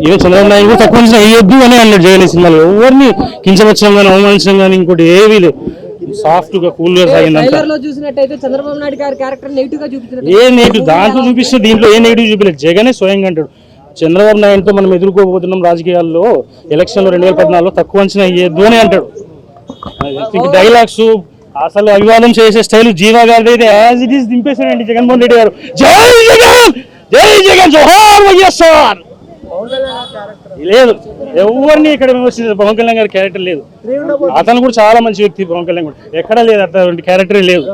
Even Chandrababu Naidu కూడా తక్కువ అంచనా వేయొద్దు అని అన్నాడు జగన్ సినిమాలో. ఎవరిని కించపరచడం కానీ అవమానించడం కానీ ఇంకోటి ఏవీ లేదు, సాఫ్ట్ గా కూల్ గా సాగిందంటే. ఏ నెగిటివ్ దాంట్లో చూపిస్తే దీంట్లో ఏ నెగిటివ్ చూపించలేదు. జగనే స్వయంగా అంటాడు చంద్రబాబు నాయుడుతో మనం ఎదుర్కోబోతున్నాం రాజకీయాల్లో, ఎలక్షన్లో 2014లో తక్కువ అంచనా వేయొద్దు అని అంటాడు. డైలాగ్స్ అసలు అభివాదం చేసే స్టైల్ జీవా గారి అయితే యాజ్ ఇట్ ఈస్ దింపేశారండి జగన్మోహన్ రెడ్డి గారు. జై జగన్, జై జగన్, జోహార్ వైఎస్ఆర్. లేదు ఎవరిని ఇక్కడ విమర్శించారు. పవన్ కళ్యాణ్ గారి క్యారెక్టర్ లేదు. అతను కూడా చాలా మంచి వ్యక్తి. పవన్ కళ్యాణ్ కూడా ఎక్కడా లేదు, అటువంటి క్యారెక్టరే లేదు.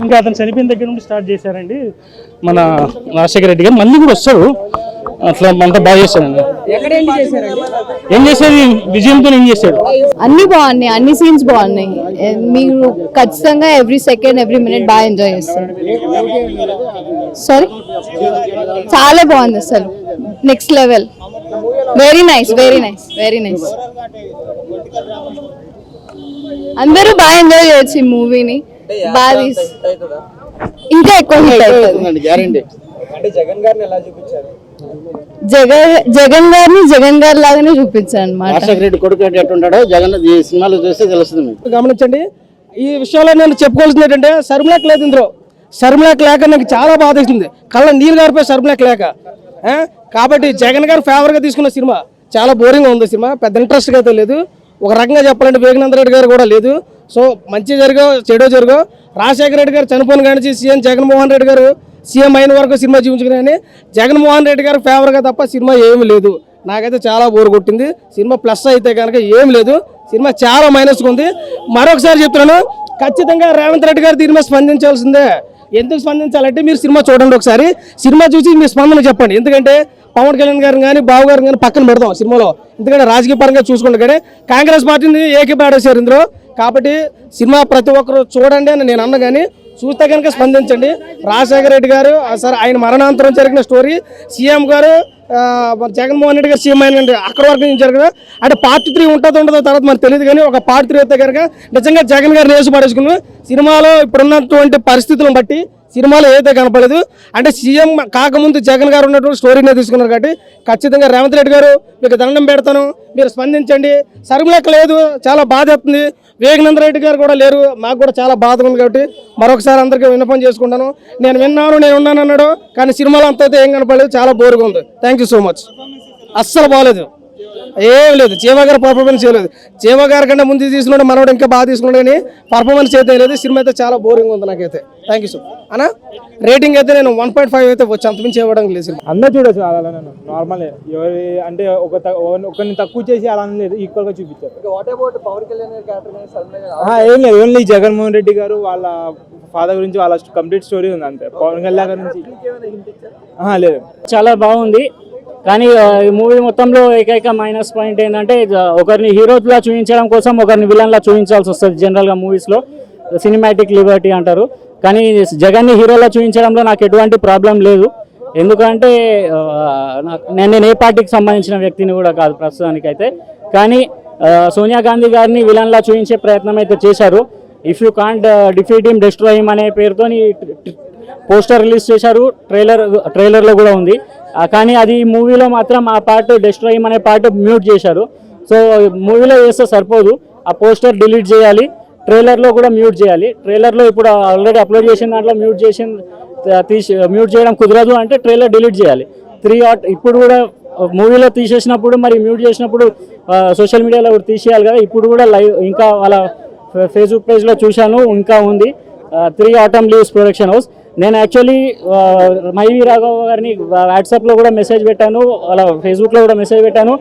ఇంకా అతను చనిపోయిన దగ్గర నుండి స్టార్ట్ చేశారండి మన రాజశేఖర రెడ్డి గారు. మళ్ళీ కూడా వస్తాడు, అట్లా అంతా బాగా చేస్తాడండి. ఏం చేసేది విజయంతో ఏం చేశాడు. అన్ని బాగున్నాయి, అన్ని సీన్స్ బాగున్నాయి. మీరు ఖచ్చితంగా ఎవ్రీ సెకండ్ ఎవ్రీ మినిట్ బాగా ఎంజాయ్ చేస్తారు. సారీ, చాలా బాగుంది అసలు, next level. Very nice, very nice, very nice. అందరూ బాగా ఎంజాయ్ చేయొచ్చు ఈ మూవీని. బాగా ఇంకా ఎక్కువ హిట్ అవుతుంది. జగన్ గారిని జగన్ గారి లాగానే చూపించారు అనమాట. జగన్ ఈ సినిమాలో చూస్తే తెలుస్తుంది. గమనించండి, ఈ విషయంలో నేను చెప్పుకోవాల్సింది ఏంటంటే శర్మిలాక్ లేదు ఇందులో. శర్మిలాక్ లేక నాకు చాలా బాధ వేసింది, కళ్ళ నీరు గారిపోయి శర్మిలాక్ లేక. కాబట్టి జగన్ గారు ఫేవర్గా తీసుకున్న సినిమా చాలా బోరింగ్గా ఉంది. సినిమా పెద్ద ఇంట్రెస్ట్గా అయితే లేదు. ఒక రకంగా చెప్పాలంటే వివేకానంద రెడ్డి గారు కూడా లేదు. సో మంచి జరిగో చెడో జరిగో, రాజశేఖర రెడ్డి గారు చనిపోయిన కానీ సీఎం జగన్మోహన్ రెడ్డి గారు సీఎం అయిన వరకు సినిమా చూపించుకుని జగన్మోహన్ రెడ్డి గారు ఫేవర్గా తప్ప సినిమా ఏమి లేదు. నాకైతే చాలా బోర్ కొట్టింది సినిమా. ప్లస్ అయితే కనుక ఏం లేదు, సినిమా చాలా మైనస్గా ఉంది. మరొకసారి చెప్తున్నాను, ఖచ్చితంగా రేవంత్ రెడ్డి గారు దీని మీద స్పందించాల్సిందే. ఎందుకు స్పందించాలంటే మీరు సినిమా చూడండి, ఒకసారి సినిమా చూసి మీ స్పందన చెప్పండి. ఎందుకంటే పవన్ కళ్యాణ్ గారిని కానీ బాబు గారిని కానీ పక్కన పెడదాం సినిమాలో, ఎందుకంటే రాజకీయ పరంగా చూసుకోండి. కానీ కాంగ్రెస్ పార్టీని ఏకీపాడేశారు ఇందులో. కాబట్టి సినిమా ప్రతి ఒక్కరు చూడండి అని నేను అన్న, కానీ చూస్తే కనుక స్పందించండి. రాజశేఖర రెడ్డి గారు సార్ ఆయన మరణాంతరం జరిగిన స్టోరీ, సీఎం గారు జగన్మోహన్ రెడ్డి గారు సీఎం అయినండి అక్కడ వరకు నుంచి జరిగిన అంటే పార్ట్ 3 ఉంటుందో ఉండదో తర్వాత మనకు తెలియదు. కానీ ఒక పార్ట్ 3 అయితే కనుక నిజంగా జగన్ గారు రేసు పడేసుకుని సినిమాలో ఇప్పుడున్నటువంటి పరిస్థితులను బట్టి సినిమాలో ఏదైతే కనపడలేదు. అంటే సీఎం కాకముందు జగన్ గారు ఉన్నటువంటి స్టోరీనే తీసుకున్నారు. కాబట్టి ఖచ్చితంగా రేవంత్ రెడ్డి గారు మీకు దండం పెడతాను, మీరు స్పందించండి. శర్మిలాక్ లేదు, చాలా బాధ అవుతుంది. వివేకానంద రెడ్డి గారు కూడా లేరు, మాకు కూడా చాలా బాధగా ఉంది. కాబట్టి మరొకసారి అందరికీ విన్నపం చేసుకుంటాను. నేను విన్నాను, నేను ఉన్నాను అన్నాడు, కానీ సినిమాలో అంత అయితే ఏం కనపడలేదు, చాలా బోరుగా ఉంది. Thank you so much. అస్సలు బాగలేదు, ఏం లేదు. జీవా గారు పర్ఫార్మెన్స్ చేయలేదు. జీవా గారి కంటే ముందు తీసుకున్నాడు, మనోడు ఇంకా బాగా తీసుకున్నాడు, కానీ పర్ఫార్మెన్స్ అయితే లేదు. సినిమా అయితే చాలా బోరింగ్ ఉంది నాకైతే. థ్యాంక్ యూ సో అన్న. రేటింగ్ అయితే నేను 1.5 అయితే వచ్చి అంతమించి ఇవ్వడం లేదు. అందరూ చూడొచ్చు అలా నార్మల్. ఎవరి అంటే ఒకరిని తక్కువ చేసి అలా లేదు, ఈక్వల్ గా చూపించారు. ఏం లేదు, ఓన్లీ జగన్మోహన్ రెడ్డి గారు వాళ్ళ ఫాదర్ గురించి వాళ్ళ కంప్లీట్ స్టోరీ ఉంది అంతే. పవన్ కళ్యాణ్ గారి నుంచి లేదు. చాలా బాగుంది, కానీ ఈ మూవీ మొత్తంలో ఏకైక మైనస్ పాయింట్ ఏంటంటే ఒకరిని హీరోలా చూపించడం కోసం ఒకరిని విలన్లా చూపించాల్సి వస్తుంది. జనరల్గా మూవీస్లో సినిమాటిక్ లిబర్టీ అంటారు, కానీ జగన్ని హీరోలా చూపించడంలో నాకు ఎటువంటి ప్రాబ్లం లేదు. ఎందుకంటే నేను ఏ పార్టీకి సంబంధించిన వ్యక్తిని కూడా కాదు ప్రస్తుతానికైతే. కానీ సోనియా గాంధీ గారిని విలన్లా చూపించే ప్రయత్నం అయితే చేశారు. If you can't defeat him destroy him అనే పేరుతో పోస్టర్ రిలీజ్ చేశారు, ట్రైలర్లో కూడా ఉంది. కానీ అది మూవీలో మాత్రం ఆ పార్ట్ డెస్ట్రాయ్ హిమ్ అనే పార్ట్ మ్యూట్ చేశారు. సో మూవీలో చేస్తే సరిపోదు, ఆ పోస్టర్ డిలీట్ చేయాలి, ట్రైలర్లో కూడా మ్యూట్ చేయాలి. ట్రైలర్లో ఇప్పుడు ఆల్రెడీ అప్లోడ్ చేసిన దాంట్లో మ్యూట్ చేయడం కుదరదు అంటే ట్రైలర్ డిలీట్ చేయాలి. ఇప్పుడు కూడా మూవీలో తీసేసినప్పుడు మరి మ్యూట్ చేసినప్పుడు సోషల్ మీడియాలో కూడా తీసేయాలి కదా. ఇప్పుడు కూడా లైవ్ ఇంకా వాళ్ళ ఫేస్బుక్ పేజ్లో చూశాను, ఇంకా ఉంది 3 Autumn Leaves ప్రొడక్షన్ హౌస్. నేను యాక్చువల్లీ మైవి రాఘవ గారిని వాట్సాప్లో కూడా మెసేజ్ పెట్టాను, వాళ్ళ ఫేస్బుక్లో కూడా మెసేజ్ పెట్టాను,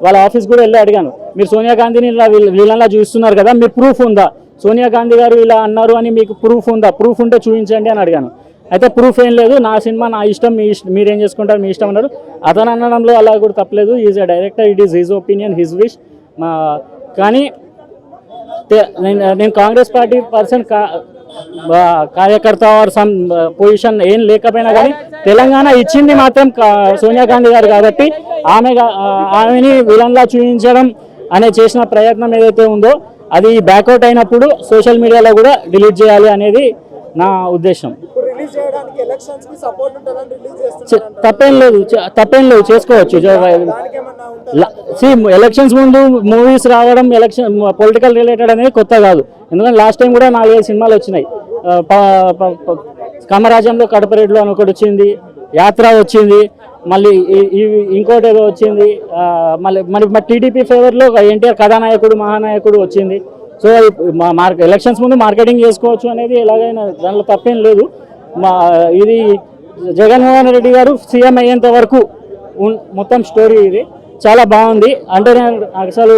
వాళ్ళ ఆఫీస్ కూడా వెళ్ళి అడిగాను. మీరు సోనియా గాంధీని ఇలా వీళ్ళలా చూస్తున్నారు కదా, మీరు ప్రూఫ్ ఉందా, సోనియా గాంధీ గారు ఇలా అన్నారు అని మీకు ప్రూఫ్ ఉందా, ప్రూఫ్ ఉంటే చూపించండి అని అడిగాను. అయితే ప్రూఫ్ ఏం లేదు, నా సినిమా నా ఇష్టం, మీరేం చేసుకుంటారు మీ ఇష్టం అన్నారు. అతను అనడంలో అలా కూడా తప్పలేదు. Is a director, it is his opinion, his wish. కానీ నేను కాంగ్రెస్ పార్టీ పర్సన్ కార్యకర్త ఆర్ సమ్ పొజిషన్ ఏం లేకపోయినా కానీ తెలంగాణ ఇచ్చింది మాత్రం సోనియా గాంధీ గారు కాబట్టి ఆమెని విలన్లా చూపించడం అనే చేసిన ప్రయత్నం ఏదైతే ఉందో అది బ్యాక్అవుట్ అయినప్పుడు సోషల్ మీడియాలో కూడా డిలీట్ చేయాలి అనేది నా ఉద్దేశం. రిలీజ్ చేయడానికి ఎలక్షన్స్ కి సపోర్ట్ ఉంటుందని రిలీజ్ చే- చేస్తున్నారు. తప్పేం లేదు చేసుకోవచ్చు. దానికేమన్నా ఉంటుందా? ఎలక్షన్స్ ముందు మూవీస్ రావడం ఎలక్షన్ పొలిటికల్ రిలేటెడ్ అనేది కొత్త కాదు. ఎందుకంటే లాస్ట్ టైం కూడా 4-5 సినిమాలు వచ్చినాయి. కమరాజ్యంలో కడపరెడ్లు అని ఒకటి వచ్చింది, యాత్ర వచ్చింది, మళ్ళీ ఇంకోటి ఏదో వచ్చింది, మళ్ళీ టీడీపీ ఫేవర్లో ఎన్టీఆర్ కథానాయకుడు మహానాయకుడు వచ్చింది. సో ఎలక్షన్స్ ముందు మార్కెటింగ్ చేసుకోవచ్చు అనేది ఎలాగైనా దానిలో తప్పేం లేదు. ఇది జగన్మోహన్ రెడ్డి గారు సీఎం అయ్యేంత వరకు మొత్తం స్టోరీ ఇది చాలా బాగుంది. అంటే నేను అసలు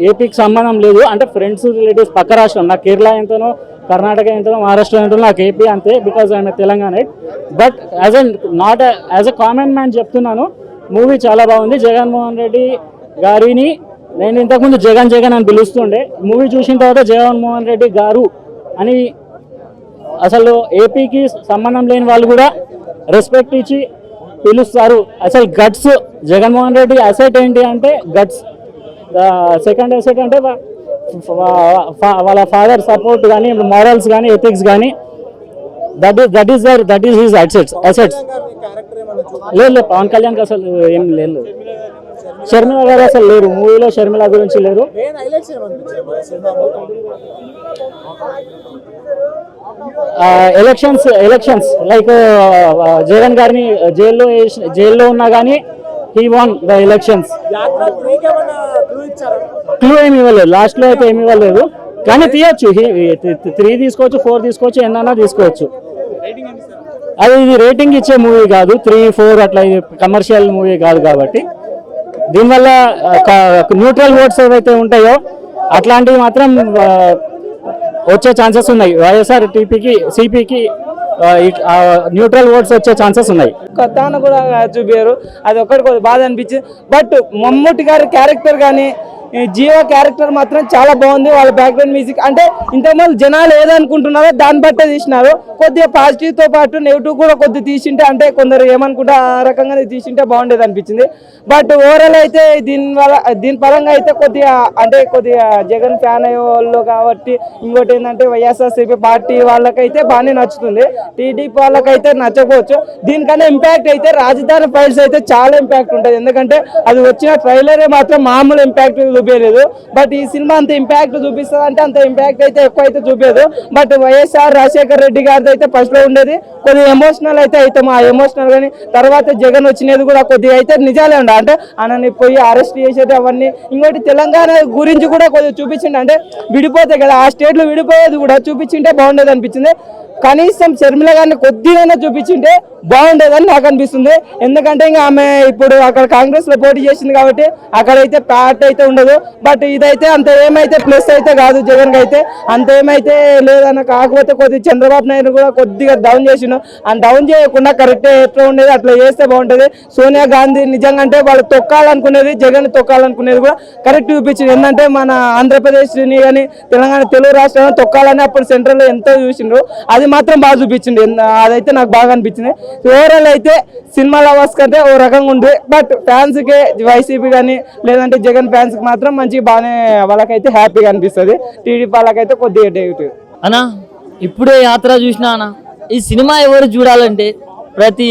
ఏపీకి సంబంధం లేదు, అంటే ఫ్రెండ్స్ రిలేటివ్స్ పక్క రాష్ట్రం, నాకు కేరళ ఎంతనో కర్ణాటక ఎంతనో మహారాష్ట్ర ఎంతనో నాకు ఏపీ అంతే, because I'm Telangana. But as a common man చెప్తున్నాను, మూవీ చాలా బాగుంది. జగన్మోహన్ రెడ్డి గారిని నేను ఇంతకుముందు జగన్ జగన్ అని పిలుస్తుండే, మూవీ చూసిన తర్వాత జగన్మోహన్ రెడ్డి గారు అని అసలు ఏపీకి సంబంధం లేని వాళ్ళు కూడా రెస్పెక్ట్ ఇచ్చి పిలుస్తారు. అసలు గట్స్ జగన్మోహన్ రెడ్డి అసెట్ ఏంటి అంటే గట్స్. సెకండ్ అసెట్ అంటే వాళ్ళ ఫాదర్ సపోర్ట్ కానీ మారల్స్ కానీ ఎథిక్స్ కానీ that is his assets. Character ఏమన్నా చూడాలి? లేదు పవన్ కళ్యాణ్కి అసలు ఏం లేదు. షర్మిల గారు అసలు లేరు మూవీలో, షర్మిల గురించి లేరు. మెయిన్ హైలైట్స్ ఏమనిపించాయి మన సినిమాలో? ఎలక్షన్స్ లైక్ జగన్ గారిని జైల్లో ఉన్నా కానీ హీ వాన్ ద ఎలక్షన్స్. యాత్ర 3 కి ఏమన్నా క్లూ ఇచ్చారా? క్లూ ఏమి ఇవ్వలేదు, లాస్ట్లో అయితే ఏమి ఇవ్వలేదు, కానీ తీయచ్చు. 3 తీసుకోవచ్చు, 4 తీసుకోవచ్చు, ఎన్నైనా తీసుకోవచ్చు. అది ఇది రేటింగ్ ఇచ్చే మూవీ కాదు, 3-4 అట్లా కమర్షియల్ మూవీ కాదు. కాబట్టి దీనివల్ల న్యూట్రల్ ఓట్స్ ఏవైతే ఉంటాయో అట్లాంటివి మాత్రం వచ్చే ఛాన్సెస్ ఉన్నాయి. వైఎస్ఆర్ టీపీకి సిపికి న్యూట్రల్ ఓట్స్ వచ్చే ఛాన్సెస్ ఉన్నాయి. కొత్త కూడా చూపారు, అది ఒక్కటి బాధ అనిపించింది. బట్ మమ్మూటి గారి క్యారెక్టర్ కానీ జీవ క్యారెక్టర్ మాత్రం చాలా బాగుంది. వాళ్ళ బ్యాక్గ్రౌండ్ మ్యూజిక్ అంటే ఇంతకుముందు జనాలు ఏదనుకుంటున్నారో దాన్ని బట్టే తీసినారు. కొద్దిగా పాజిటివ్ తో పాటు నెగిటివ్ కూడా కొద్దిగా తీసింటే, అంటే కొందరు ఏమనుకుంటే ఆ రకంగా తీసింటే బాగుండేది అనిపించింది. బట్ ఓవరాల్ అయితే దీని పరంగా అయితే కొద్దిగా జగన్ ఫ్యాన్ అయ్యే వాళ్ళు కాబట్టి, ఇంకోటి ఏంటంటే వైఎస్ఆర్సీపీ పార్టీ వాళ్ళకైతే బాగానే నచ్చుతుంది, టీడీపీ వాళ్ళకైతే నచ్చకపోవచ్చు. దీనికన్నా ఇంపాక్ట్ అయితే రాజధాని ఫైల్స్ అయితే చాలా ఇంపాక్ట్ ఉంటుంది. ఎందుకంటే అది వచ్చిన ట్రైలరే మాత్రం మామూలు ఇంపాక్ట్ చూపించలేదు. బట్ ఈ సినిమా అంత ఇంపాక్ట్ చూపిస్తుంది అంటే అంత ఇంపాక్ట్ అయితే ఎక్కువ అయితే చూపించదు. బట్ వైఎస్ఆర్ రాజశేఖర్ రెడ్డి గారిది అయితే ఫస్ట్ లో ఉండేది కొద్దిగా ఎమోషనల్ అయితే అవుతాం. ఆ ఎమోషనల్ కానీ తర్వాత జగన్ వచ్చినది కూడా కొద్దిగా అయితే నిజాలే ఉండ, అంటే ఆయనని పోయి అరెస్ట్ చేసేది అవన్నీ. ఇంకోటి తెలంగాణ గురించి కూడా కొద్దిగా చూపించింది, అంటే విడిపోతాయి కదా ఆ స్టేట్ లో విడిపోయేది కూడా చూపించింటే బాగుండేది అనిపించింది. కనీసం షర్మిల గారిని కొద్దిగా చూపించింటే బాగుండేదని నాకు అనిపిస్తుంది. ఎందుకంటే ఇంకా ఆమె ఇప్పుడు అక్కడ కాంగ్రెస్ లో పోటీ చేసింది కాబట్టి అక్కడైతే ప్యాట్ అయితే ఉండదు. బట్ ఇదైతే అంత ఏమైతే ప్లస్ అయితే కాదు, జగన్ కి అయితే అంత ఏమైతే లేదన్న. కాకపోతే కొద్దిగా చంద్రబాబు నాయుడు కూడా కొద్దిగా డౌన్ చేసిండు, అండ్ డౌన్ చేయకుండా కరెక్ట్ ఎట్లా ఉండేది అట్లా చేస్తే బాగుంటది. సోనియా గాంధీ నిజంగా అంటే వాళ్ళు తొక్కాలనుకునేది, జగన్ తొక్కాలనుకునేది కూడా కరెక్ట్ చూపించింది. ఏంటంటే మన ఆంధ్రప్రదేశ్ని కానీ తెలంగాణ తెలుగు రాష్ట్రాలను తొక్కాలని అప్పుడు సెంట్రల్ లో ఎంతో చూసిండ్రు, అది మాత్రం బాగా చూపించింది. అదైతే నాకు బాగా అనిపించింది. ఓవరాల్ అయితే సినిమా లవర్స్ కంటే ఓ రకంగా ఉంది. బట్ ఫ్యాన్స్ కి వైసీపీ కానీ లేదంటే జగన్ ఫ్యాన్స్ కి మాత్రం మంచి బాగానే వాళ్ళకైతే హ్యాపీగా అనిపిస్తుంది. టీడీపీ వాళ్ళకైతే కొద్దిగా నెగిటివ్. అన్నా ఇప్పుడే యాత్ర చూసినా అన్న, ఈ సినిమా ఎవరు చూడాలంటే ప్రతి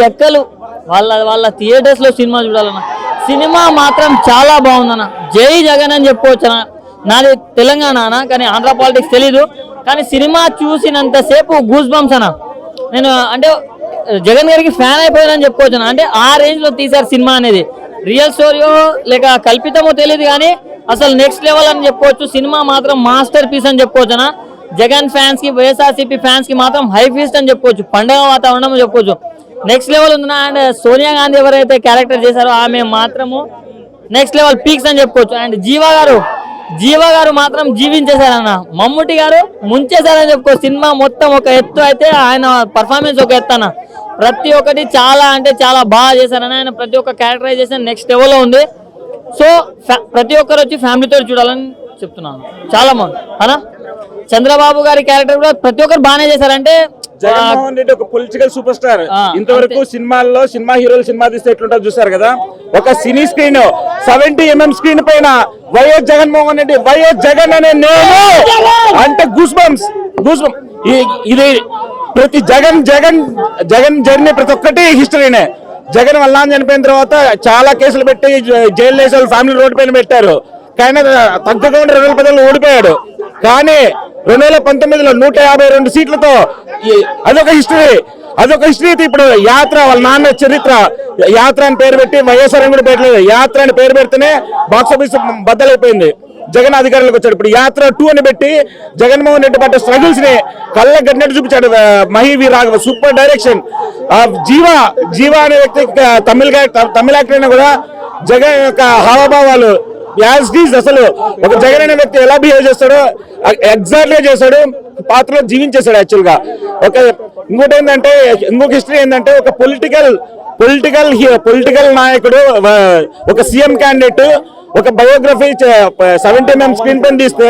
ఎక్కలు వాళ్ళ థియేటర్స్ లో సినిమా చూడాలన్న. సినిమా మాత్రం చాలా బాగుందన్న. జై జగన్ అని చెప్పుకోవచ్చు అన్న. నాది తెలంగాణ అన్న, కానీ ఆంధ్ర పాలిటిక్స్ తెలీదు, కానీ సినిమా చూసినంతసేపు గూస్ బంప్స్ అన్న. నేను అంటే జగన్ గారికి ఫ్యాన్ అయిపోయానని చెప్పుకోవచ్చు అన్న. అంటే ఆ రేంజ్ లో తీశారు సినిమా అనేది. రియల్ స్టోరీయో లేక కల్పితమో తెలియదు కానీ అసలు నెక్స్ట్ లెవెల్ అని చెప్పుకోవచ్చు. సినిమా మాత్రం మాస్టర్ పీస్ అని చెప్పుకోవచ్చు అన్న. జగన్ ఫ్యాన్స్ కి వైఎస్ఆర్సీపీ ఫ్యాన్స్ కి మాత్రం హై ఫీస్ట్ అని చెప్పుకోవచ్చు, పండుగ వాతావరణం చెప్పుకోవచ్చు. నెక్స్ట్ లెవెల్ ఉందన్న. అండ్ సోనియా గాంధీ ఎవరైతే క్యారెక్టర్ చేశారో ఆమె మాత్రము నెక్స్ట్ లెవెల్ పీక్స్ అని చెప్పుకోవచ్చు. అండ్ జీవ గారు మాత్రం జీవించేశారన్న. మమ్ముటి గారు ముంచేశారని చెప్పుకో. సినిమా మొత్తం ఒక ఎత్తు అయితే ఆయన పర్ఫార్మెన్స్ ఒక ఎత్తు అన్న. ప్రతి ఒక్కటి చాలా అంటే చాలా బాగా చేశారని. ఆయన ప్రతి ఒక్క క్యారెక్టరైజేషన్ నెక్స్ట్ లెవెల్లో ఉంది. సో ప్రతి ఒక్కరు వచ్చి ఫ్యామిలీతో చూడాలని చెప్తున్నాను. చాలా బాగుంది అన్న. చంద్రబాబు గారి క్యారెక్టర్ కూడా ప్రతి ఒక్కరు బాగానే చేశారంటే జగన్మోహన్ రెడ్డి ఒక పొలిటికల్ సూపర్ స్టార్. ఇంతవరకు సినిమాల్లో సినిమా హీరోలు సినిమా తీస్తే ఎట్లుంటారు చూసారు కదా. ఒక సినీ స్క్రీన్ 70mm స్క్రీన్ పైన వైఎస్ జగన్మోహన్ రెడ్డి, వైఎస్ జగన్ అనే నేను అంటే గూస్ బంప్స్. ఇది ప్రతి జగన్ జర్నీ ప్రతి ఒక్కటి హిస్టరీనే. జగన్ వల్ల చనిపోయిన తర్వాత చాలా కేసులు పెట్టి జైలు వేసే ఫ్యామిలీ రోడ్డు పైన పెట్టారు. కానీ తగ్గకుండా 2010లో ఓడిపోయాడు. కానీ 2019లో 152 సీట్లతో అదొక హిస్టరీ. ఇప్పుడు యాత్ర వాళ్ళ నాన్న చరిత్ర యాత్ర అని పేరు పెట్టి వైఎస్ఆర్ అని కూడా పెట్టలేదు. యాత్ర అని పేరు పెడితేనే బాక్స్ ఆఫీస్ బద్దలైపోయింది. జగన్ అధికారులకు వచ్చాడు. ఇప్పుడు యాత్ర 2 అని పెట్టి జగన్మోహన్ రెడ్డి పడ్డ స్ట్రగుల్స్ ని కళ్ళ గట్టినట్టు చూపించాడు. Mahi Raghava super direction. జీవా అనే వ్యక్తి తమిళ యాక్టర్ అయినా కూడా జగన్ యొక్క హావభావాలు అసలు ఒక జగన్ అనే వ్యక్తి ఎలా బిహేవ్ చేస్తాడో ఎగ్జాక్ట్ గా చేశాడు. పాత్రలో జీవించేశాడు యాక్చువల్ గా. ఇంకొక హిస్టరీ ఏంటంటే ఒక పొలిటికల్ నాయకుడు ఒక సీఎం క్యాండిడేట్ ఒక బయోగ్రఫీ 70mm స్క్రీన్ పైన తీస్తే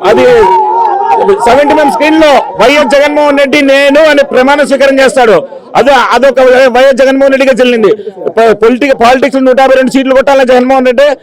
అది 70mm స్క్రీన్ లో వైఎస్ జగన్మోహన్ రెడ్డి నేను అని ప్రమాణ స్వీకారం చేస్తాడు. అదొక వైఎస్ జగన్మోహన్ రెడ్డిగా చెల్లింది. పాలిటిక్స్ 152 సీట్లు కొట్టాలని జగన్మోహన్ రెడ్డి